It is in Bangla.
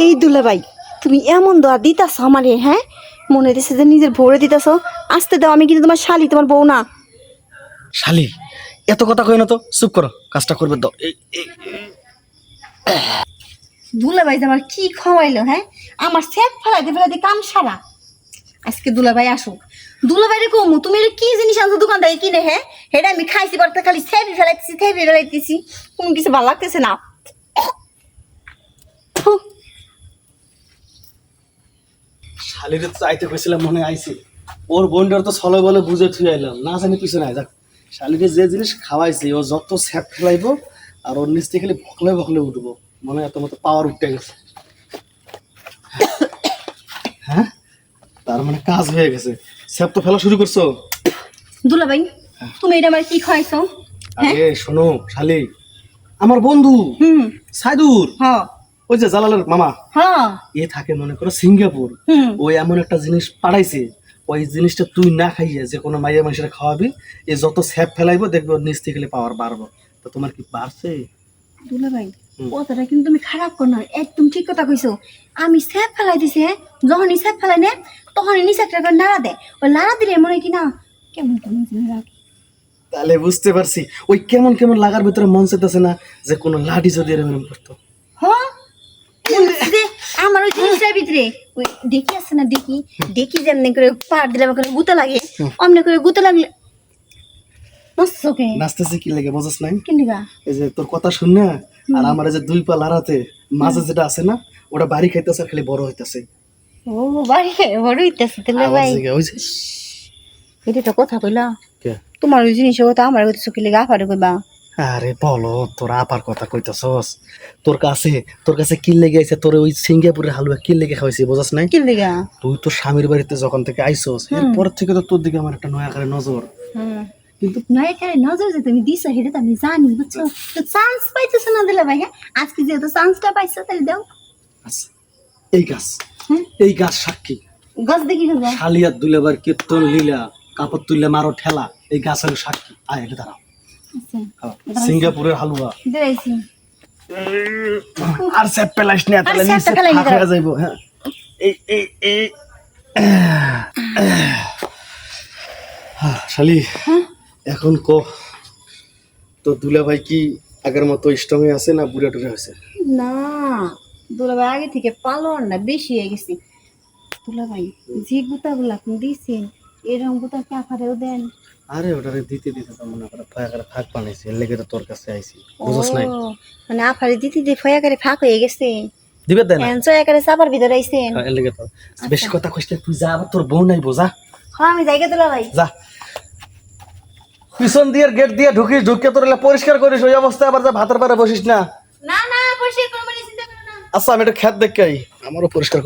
এই দুলাভাই তুমি এমন দোয়া দিতাছ আমারে, হ্যাঁ মনে হইতেছে যে নিজের ভোরে দিতাছ। আসতে দাও, আমি কিন্তু তোমার শালি, তোমার বউ না। শালি এত কথা কই না তো, চুপ করো, কাজটা করবে দাও। দুলাভাই যে আমার কি খাওয়াইলো, হ্যাঁ আমার সেট ফেলাইতে ফেলাইতে কাম সারা। আজকে দুলাভাই আসুক, দুলাভাইরে কমু তুমি এটা কি জিনিস আনছো দোকান থেকে কিনে, হ্যাঁ হেটা আমি খাইছি পর খালি থেপি ফেলাইতেছি, কোনো কিছু ভালো লাগতেছে না। থু। শালিরে তো চাইতে কইছিলাম, মনে আইছি ওর বোনটার তো ছলে বলে বুঝে থুই আইলাম, না জানি পিছনে আয় যাক। শালিরে যে জিনিস খাওয়াইছি ও যত স্যাপ ফেলাইবো আর ওর নিচ থেকে খালি ভকলে ভকলে উঠবো, মনে হয় এত মতো পাওয়ার উঠতে গেছে। হ্যাঁ তার মানে কাজ হয়ে গেছে, স্যাপ তো ফেলা শুরু করছো। দুলাভাই তুমি এটা আমার কি খাওয়াইছো? আরে শোনো শালি, আমার বন্ধু হুম। সাইদুর, হ্যাঁ ওই যে জালালের মামা, হ্যাঁ। এ থাকে মনে করো সিঙ্গাপুর। হুম। ওই এমন একটা জিনিস পাঠাইছে, ওই জিনিসটা তুই না খাইয়ে যে কোনো মাইয়া মানুষের খাওয়াবি, এ যত স্যাপ ফেলাইবো দেখবে ওর নিচ থেকে পাওয়ার বাড়বো। তো তোমার কি বাড়ছে? দুলাভাই কথাটা কিন্তু তুমি খারাপ কর না, একদম ঠিক কথা কইছো। আমি স্যাপ ফেলাই দিছি, হ্যাঁ যখনই স্যাপ ফেলাই নে তখনই নিচে একটা করে নাড়া দেয়, ওই নাড়া দিলে মনে হয় কি না কেমন কেমন যেন লাগে। তাহলে বুঝতে পারছি ওই কেমন কেমন লাগার ভিতরে মন চাইতেছে না যে কোনো লাঠি যদি এরকম করতো। হ্যাঁ যে আমার ওই জিনিসটার ভিতরে ওই ডেকি আছে না, ডেকি ডেকি যেমনি করে পার দিলে আমার করে গুতে লাগে, অমনি করে গুতে লাগলে নসকে নাচতেছে কি লাগে বুঝছ নাই? কি লিগা? এই যে তোর কথা শুন না, আর আমার এই যে দুই পা লাড়াতে মাঝে যেটা আছে না, ওটা বাড়ি খাইতেছে আর খালি বড় হইতেছে। ও বাড়ি বড় হইতেছে দুলাভাই। ওই যে এটা তো কথা কইলা, কে? তোমার ওই জিনিসের কথা আমার কথা চোখে লেগে আফারে কইবা। আরে বলো, তোর আপার কথা কইতাছস? তোর কাছে কি লেগে আছে? তোর ওই সিঙ্গাপুরের হালুয়া কি লেগে খাওয়াইছি বুঝছ নাই? কি লিগা? তুই তো স্বামীর বাড়িতে যখন থেকে আইছস এরপর থেকে তো তোর দিকে আমার একটা নয়া করে নজর। কিন্তু নয় খারে নজর যে তুমি দিছো সেটা তো আমি জানি, বুঝছো? তো চান্স পাইতেছো না দিলে ভাই, হ্যাঁ আজকে যেহেতু চান্সটা পাইছো তাহলে দাও। আচ্ছা এই গাছ সাক্ষী, গাছ দেখি গো শালিয়াত দুলেবার কীর্তন লীলা কাপড় তুললে মারো ঠেলা, এই গাছ হলো সাক্ষী। আয় এটা দাঁড়াও, সিঙ্গাপুরের হালুয়া দেখাইছি। আর স্যাপ পেলাইস না, তাহলে আর স্যাপটা নিচে ফেলাই ফাঁক দিতে হয়ে যাইবো। হ্যাঁ এই এই এই শালি এখন ক তো দুলাভাই কি আগের মতো স্ট্রং আছে না বুড়া টুড়া হয়েছে? না দুলাভাই আগে থেকে পালন না বেশি হয়ে গেছি। দুলাভাই যে গুতাগুলো আপনি দিয়েছেন এরকম গুতা কি আফারেও দেন? আরে ওটারে দিতে দিতে তো মনে করে ফাঁক বানাইছে, এর লেগে তো তোর কাছে আইছি, বুঝছ নাই? মানে আফারে দিতে দিয়ে ফয়া করে ফাঁক হয়ে গেছে, দিবে দেয় না এনজয় করে চাপার ভিতরে আইছেন। এর লেগে তো বেশি কথা কইছ না, তুই যা, আবার তোর বউ নাই বোঝা। হ্যাঁ আমি যাইগে দুলাভাই। যা পিছন দিয়ে গেট দিয়ে ঢুকে তোর পরিষ্কার করিস, ওই অবস্থায় আবার যা ভাতের পারে বসিস না। না না পরিষ্কার করবো না, চিন্তা করো না। আচ্ছা আমি একটা খেত দেখে আই, আমারও পরিষ্কার